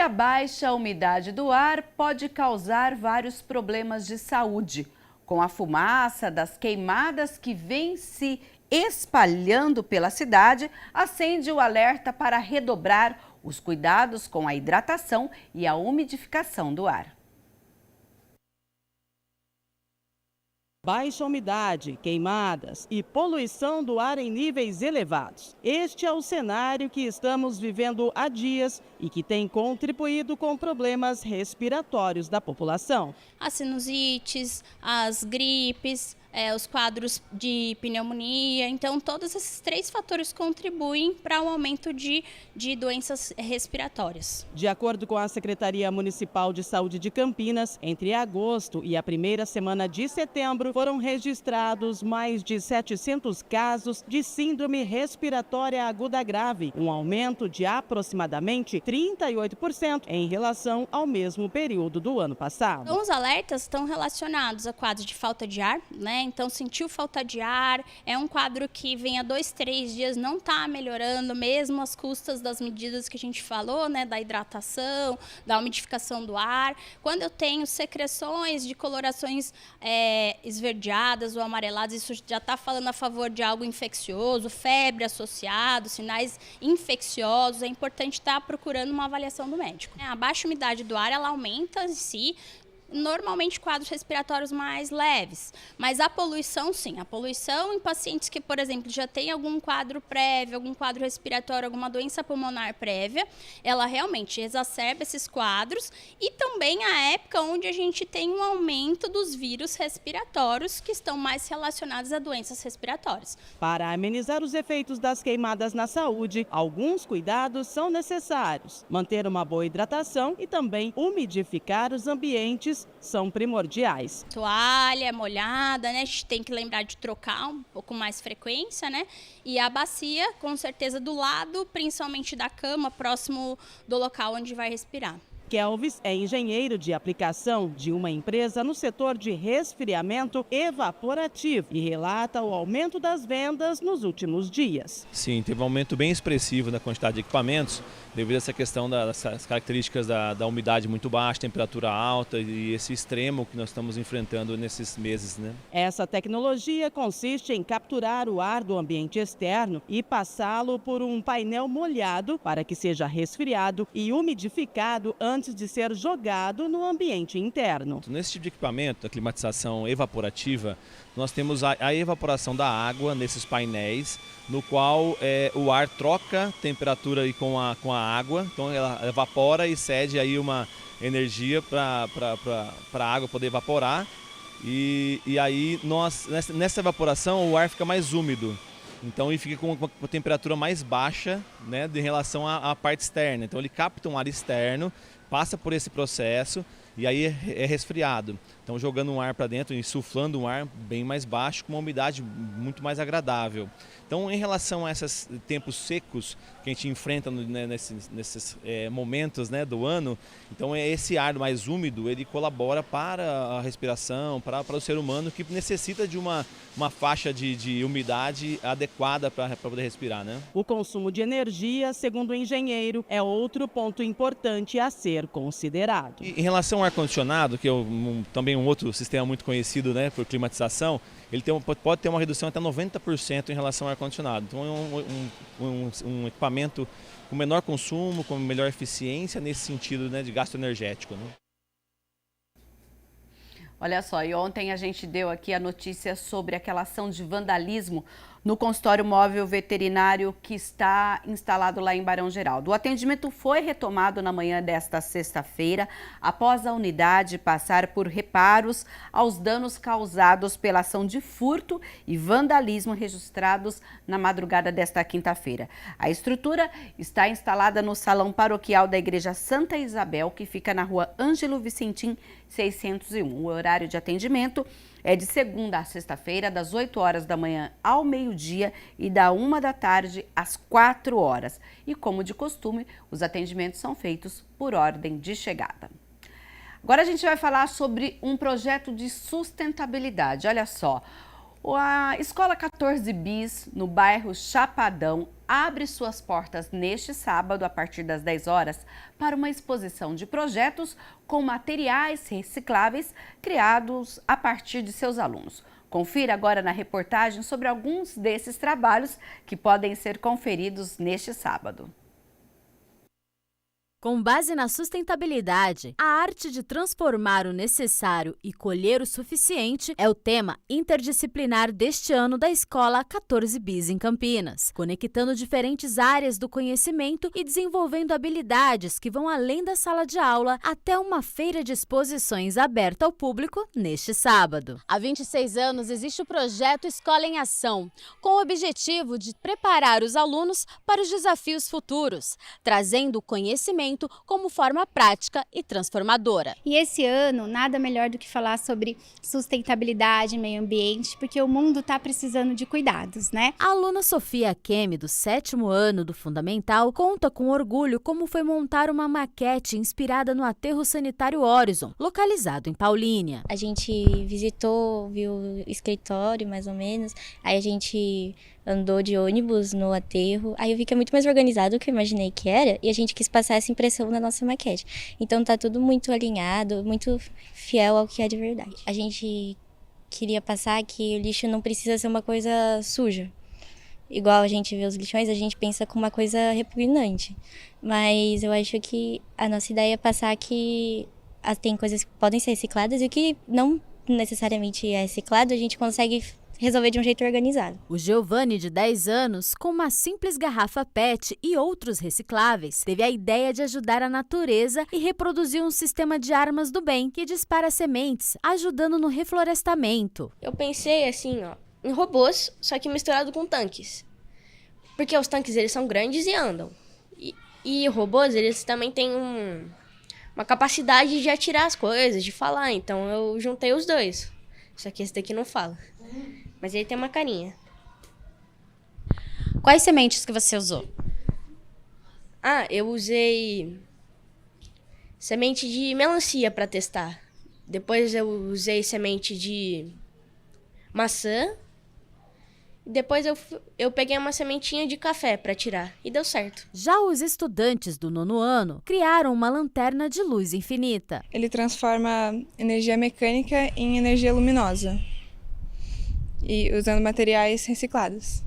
a baixa umidade do ar pode causar vários problemas de saúde. Com a fumaça das queimadas que vem se espalhando pela cidade, acende o alerta para redobrar os cuidados com a hidratação e a umidificação do ar. Baixa umidade, queimadas e poluição do ar em níveis elevados. Este é o cenário que estamos vivendo há dias e que tem contribuído com problemas respiratórios da população. As sinusites, as gripes, os quadros de pneumonia. Então, todos esses 3 fatores contribuem para o aumento de doenças respiratórias. De acordo com a Secretaria Municipal de Saúde de Campinas, entre agosto e a primeira semana de setembro, foram registrados mais de 700 casos de síndrome respiratória aguda grave, um aumento de aproximadamente 38% em relação ao mesmo período do ano passado. Então, os alertas estão relacionados a quadros de falta de ar, né? Então, sentiu falta de ar, é um quadro que vem há 2, 3 dias, não está melhorando, mesmo às custas das medidas que a gente falou, né? Da hidratação, da umidificação do ar. Quando eu tenho secreções de colorações esverdeadas ou amareladas, isso já está falando a favor de algo infeccioso, febre associado, sinais infecciosos, é importante estar procurando uma avaliação do médico. A baixa umidade do ar, ela aumenta em si, normalmente quadros respiratórios mais leves, mas a poluição sim, a poluição em pacientes que, por exemplo, já tem algum quadro prévio, algum quadro respiratório, alguma doença pulmonar prévia, ela realmente exacerba esses quadros e também a época onde a gente tem um aumento dos vírus respiratórios que estão mais relacionados a doenças respiratórias. Para amenizar os efeitos das queimadas na saúde, alguns cuidados são necessários. Manter uma boa hidratação e também umidificar os ambientes são primordiais. Toalha molhada, né? A gente tem que lembrar de trocar um pouco mais frequência, né? E a bacia, com certeza, do lado, principalmente da cama, próximo do local onde vai respirar. Kelvis é engenheiro de aplicação de uma empresa no setor de resfriamento evaporativo e relata o aumento das vendas nos últimos dias. Sim, teve um aumento bem expressivo na quantidade de equipamentos devido a essa questão das características da umidade muito baixa, temperatura alta e esse extremo que nós estamos enfrentando nesses meses, né? Essa tecnologia consiste em capturar o ar do ambiente externo e passá-lo por um painel molhado para que seja resfriado e umidificado antes de ser jogado no ambiente interno. Nesse tipo de equipamento, a climatização evaporativa, nós temos a evaporação da água nesses painéis, no qual o ar troca temperatura aí com a água, então ela evapora e cede aí uma energia para a água poder evaporar e aí nessa evaporação o ar fica mais úmido. Então ele fica com uma temperatura mais baixa, né, em relação à parte externa. Então ele capta um ar externo, passa por esse processo e aí é resfriado. Então jogando um ar para dentro e insuflando um ar bem mais baixo com uma umidade muito mais agradável. Então em relação a esses tempos secos que a gente enfrenta nesses momentos, né, do ano, então esse ar mais úmido ele colabora para a respiração, para o ser humano que necessita de uma faixa de umidade adequada para poder respirar, né? O consumo de energia, segundo o engenheiro, é outro ponto importante a ser considerado. Em relação ao ar-condicionado, que é também um outro sistema muito conhecido, né, por climatização, ele pode ter uma redução até 90% em relação ao ar-condicionado. Então é um equipamento com menor consumo, com melhor eficiência nesse sentido, né, de gasto energético, né? Olha só, e ontem a gente deu aqui a notícia sobre aquela ação de vandalismo no consultório móvel veterinário que está instalado lá em Barão Geraldo. O atendimento foi retomado na manhã desta sexta-feira, após a unidade passar por reparos aos danos causados pela ação de furto e vandalismo registrados na madrugada desta quinta-feira. A estrutura está instalada no salão paroquial da Igreja Santa Isabel, que fica na rua Ângelo Vicentim, 601. O horário de atendimento é de segunda a sexta-feira, das 8 horas da manhã ao meio-dia e da 1 da tarde às 4 horas. E como de costume, os atendimentos são feitos por ordem de chegada. Agora a gente vai falar sobre um projeto de sustentabilidade. Olha só, A Escola 14 Bis, no bairro Chapadão, abre suas portas neste sábado, a partir das 10 horas, para uma exposição de projetos com materiais recicláveis criados a partir de seus alunos. Confira agora na reportagem sobre alguns desses trabalhos que podem ser conferidos neste sábado. Com base na sustentabilidade, a arte de transformar o necessário e colher o suficiente é o tema interdisciplinar deste ano da Escola 14 Bis em Campinas, conectando diferentes áreas do conhecimento e desenvolvendo habilidades que vão além da sala de aula até uma feira de exposições aberta ao público neste sábado. Há 26 anos existe o projeto Escola em Ação, com o objetivo de preparar os alunos para os desafios futuros, trazendo o conhecimento como forma prática e transformadora. E esse ano, nada melhor do que falar sobre sustentabilidade e meio ambiente, porque o mundo está precisando de cuidados, né? A aluna Sofia Kemi, do 7º ano do Fundamental, conta com orgulho como foi montar uma maquete inspirada no aterro sanitário Horizon, localizado em Paulínia. A gente visitou, viu o escritório, mais ou menos, aí a gente andou de ônibus no aterro, aí eu vi que é muito mais organizado do que eu imaginei que era, e a gente quis passar essa impressão na nossa maquete. Então tá tudo muito alinhado, muito fiel ao que é de verdade. A gente queria passar que o lixo não precisa ser uma coisa suja. Igual a gente vê os lixões, a gente pensa com uma coisa repugnante. Mas eu acho que a nossa ideia é passar que tem coisas que podem ser recicladas e que não necessariamente é reciclado, a gente consegue resolver de um jeito organizado. O Giovanni, de 10 anos, com uma simples garrafa PET e outros recicláveis, teve a ideia de ajudar a natureza e reproduzir um sistema de armas do bem que dispara sementes, ajudando no reflorestamento. Eu pensei assim, em robôs, só que misturado com tanques. Porque os tanques, eles são grandes e andam. E robôs, eles também têm uma capacidade de atirar as coisas, de falar. Então eu juntei os dois. Só que esse daqui não fala. Mas ele tem uma carinha. Quais sementes que você usou? Eu usei semente de melancia para testar. Depois eu usei semente de maçã. Depois eu peguei uma sementinha de café para tirar e deu certo. Já os estudantes do 9º ano criaram uma lanterna de luz infinita. Ele transforma energia mecânica em energia luminosa e usando materiais reciclados,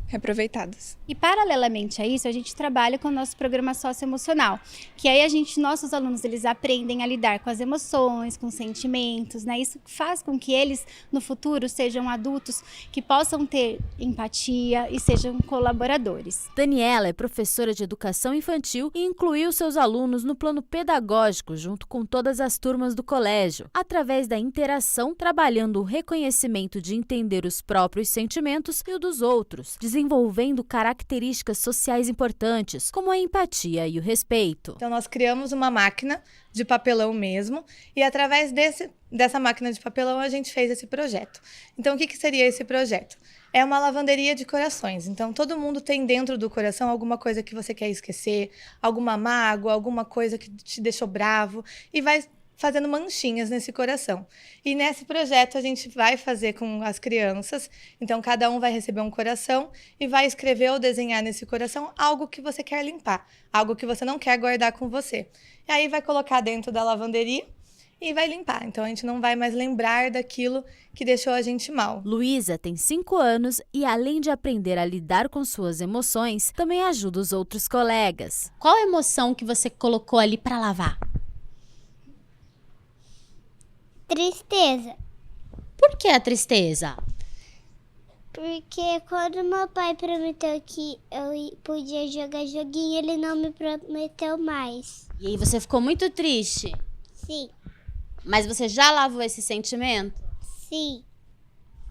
reaproveitados. E paralelamente a isso, a gente trabalha com o nosso programa socioemocional, que aí nossos alunos, eles aprendem a lidar com as emoções, com os sentimentos, né? Isso faz com que eles, no futuro, sejam adultos que possam ter empatia e sejam colaboradores. Daniela é professora de educação infantil e incluiu seus alunos no plano pedagógico junto com todas as turmas do colégio, através da interação, trabalhando o reconhecimento de entender os próprios sentimentos e o dos outros, desenvolvendo características sociais importantes, como a empatia e o respeito. Então nós criamos uma máquina de papelão mesmo, e através dessa máquina de papelão a gente fez esse projeto. Então o que seria esse projeto? É uma lavanderia de corações. Então todo mundo tem dentro do coração alguma coisa que você quer esquecer, alguma mágoa, alguma coisa que te deixou bravo, e vai fazendo manchinhas nesse coração. E nesse projeto a gente vai fazer com as crianças, então cada um vai receber um coração e vai escrever ou desenhar nesse coração algo que você quer limpar, algo que você não quer guardar com você. E aí vai colocar dentro da lavanderia e vai limpar. Então a gente não vai mais lembrar daquilo que deixou a gente mal. Luísa tem 5 anos e, além de aprender a lidar com suas emoções, também ajuda os outros colegas. Qual a emoção que você colocou ali para lavar? Tristeza. Por que a tristeza? Porque quando meu pai prometeu que eu podia jogar joguinho, ele não me prometeu mais. E aí você ficou muito triste? Sim. Mas você já lavou esse sentimento? Sim.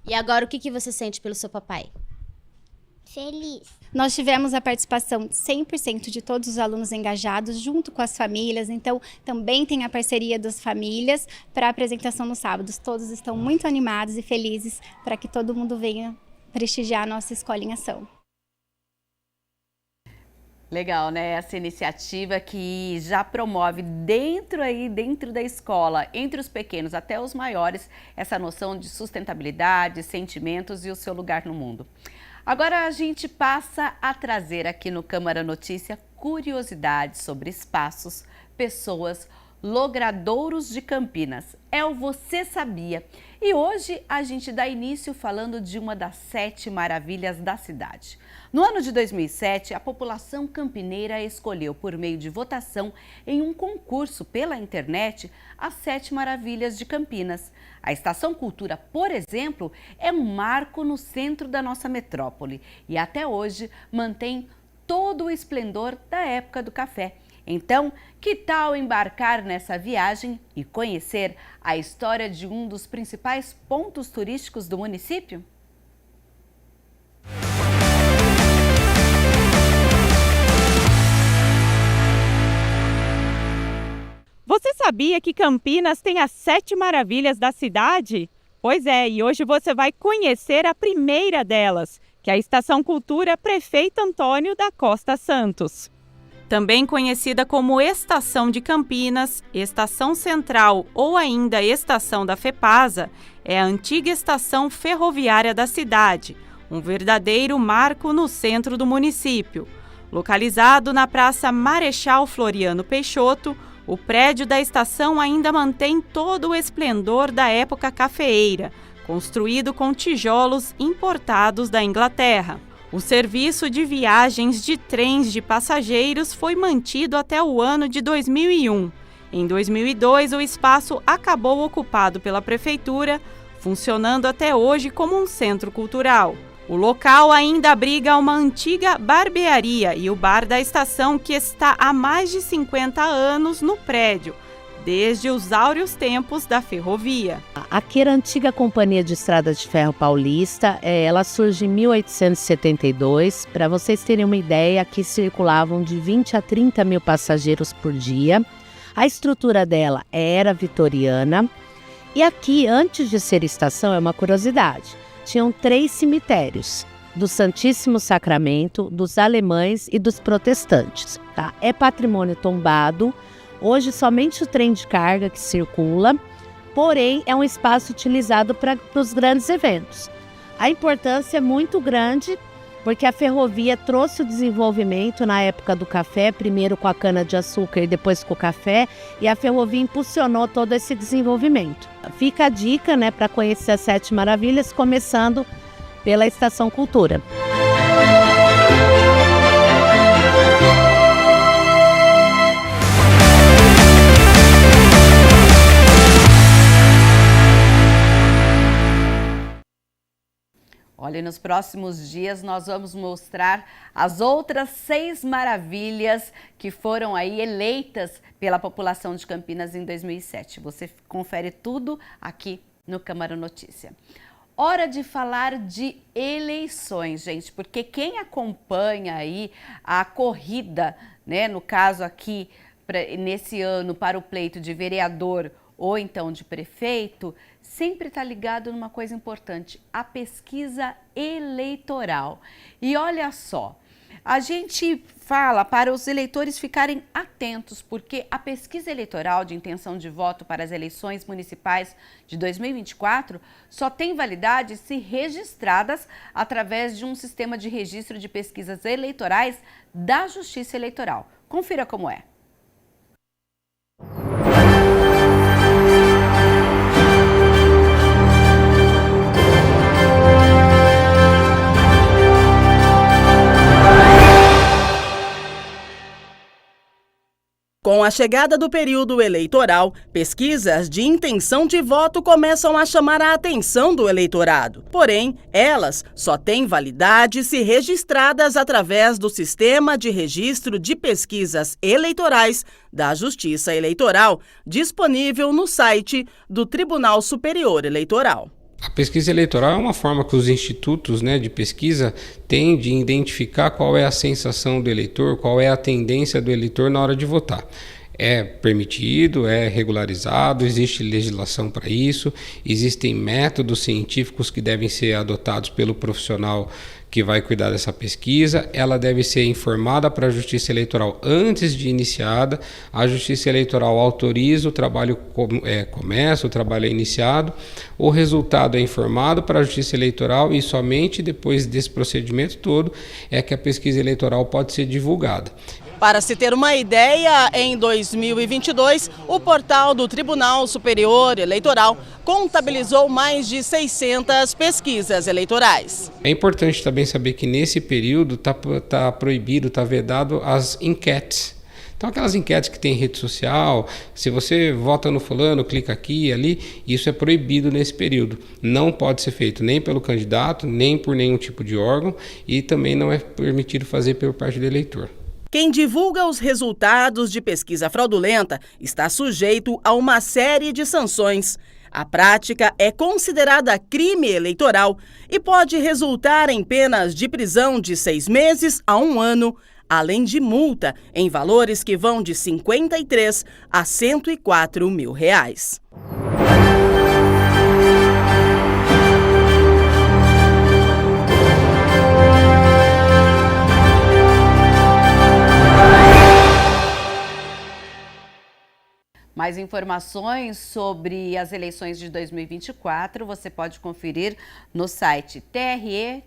E agora o que você sente pelo seu papai? Feliz. Nós tivemos a participação de 100% de todos os alunos engajados, junto com as famílias, então também tem a parceria das famílias para a apresentação nos sábados. Todos estão muito animados e felizes para que todo mundo venha prestigiar a nossa Escola em Ação. Legal, né? Essa iniciativa que já promove dentro da escola, entre os pequenos até os maiores, essa noção de sustentabilidade, sentimentos e o seu lugar no mundo. Agora a gente passa a trazer aqui no Câmara Notícia curiosidades sobre espaços, pessoas, logradouros de Campinas. É o Você Sabia? E hoje a gente dá início falando de uma das 7 maravilhas da cidade. No ano de 2007, a população campineira escolheu, por meio de votação, em um concurso pela internet, as 7 maravilhas de Campinas. A Estação Cultura, por exemplo, é um marco no centro da nossa metrópole e até hoje mantém todo o esplendor da época do café. Então, que tal embarcar nessa viagem e conhecer a história de um dos principais pontos turísticos do município? Você sabia que Campinas tem as 7 maravilhas da cidade? Pois é, e hoje você vai conhecer a primeira delas, que é a Estação Cultura Prefeito Antônio da Costa Santos. Também conhecida como Estação de Campinas, Estação Central ou ainda Estação da FEPASA, é a antiga estação ferroviária da cidade, um verdadeiro marco no centro do município. Localizado na Praça Marechal Floriano Peixoto, o prédio da estação ainda mantém todo o esplendor da época cafeeira, construído com tijolos importados da Inglaterra. O serviço de viagens de trens de passageiros foi mantido até o ano de 2001. Em 2002, o espaço acabou ocupado pela prefeitura, funcionando até hoje como um centro cultural. O local ainda abriga uma antiga barbearia e o bar da estação, que está há mais de 50 anos no prédio, desde os áureos tempos da ferrovia. Aqui era a antiga Companhia de Estrada de Ferro Paulista, ela surge em 1872. Para vocês terem uma ideia, aqui circulavam de 20 a 30 mil passageiros por dia. A estrutura dela era vitoriana e aqui, antes de ser estação, é uma curiosidade, tinham 3 cemitérios, do Santíssimo Sacramento, dos alemães e dos protestantes. Tá? É patrimônio tombado. Hoje, somente o trem de carga que circula, porém, é um espaço utilizado para os grandes eventos. A importância é muito grande, porque a ferrovia trouxe o desenvolvimento na época do café, primeiro com a cana-de-açúcar e depois com o café, e a ferrovia impulsionou todo esse desenvolvimento. Fica a dica, né, para conhecer as 7 maravilhas, começando pela Estação Cultura. Olha, nos próximos dias nós vamos mostrar as outras 6 maravilhas que foram aí eleitas pela população de Campinas em 2007. Você confere tudo aqui no Câmara Notícia. Hora de falar de eleições, gente, porque quem acompanha aí a corrida, né, no caso aqui, nesse ano, para o pleito de vereador ou então de prefeito, sempre está ligado numa coisa importante, a pesquisa eleitoral. E olha só, a gente fala para os eleitores ficarem atentos, porque a pesquisa eleitoral de intenção de voto para as eleições municipais de 2024 só tem validade se registradas através de um sistema de registro de pesquisas eleitorais da Justiça Eleitoral. Confira como é. Com a chegada do período eleitoral, pesquisas de intenção de voto começam a chamar a atenção do eleitorado. Porém, elas só têm validade se registradas através do Sistema de Registro de Pesquisas Eleitorais da Justiça Eleitoral, disponível no site do Tribunal Superior Eleitoral. A pesquisa eleitoral é uma forma que os institutos, de pesquisa têm de identificar qual é a sensação do eleitor, qual é a tendência do eleitor na hora de votar. É permitido, é regularizado, existe legislação para isso, existem métodos científicos que devem ser adotados pelo profissional que vai cuidar dessa pesquisa. Ela deve ser informada para a Justiça Eleitoral antes de iniciada. A Justiça Eleitoral autoriza, o trabalho começa, o trabalho é iniciado. O resultado é informado para a Justiça Eleitoral e somente depois desse procedimento todo é que a pesquisa eleitoral pode ser divulgada. Para se ter uma ideia, em 2022, o portal do Tribunal Superior Eleitoral contabilizou mais de 600 pesquisas eleitorais. É importante também saber que nesse período está proibido, está vedado as enquetes. Então aquelas enquetes que tem em rede social, se você vota no fulano, clica aqui e ali, isso é proibido nesse período. Não pode ser feito nem pelo candidato, nem por nenhum tipo de órgão e também não é permitido fazer por parte do eleitor. Quem divulga os resultados de pesquisa fraudulenta está sujeito a uma série de sanções. A prática é considerada crime eleitoral e pode resultar em penas de prisão de 6 meses a 1 ano, além de multa em valores que vão de R$ 53 a R$ 104 mil. Mais informações sobre as eleições de 2024 você pode conferir no site tre-sp.jus.br.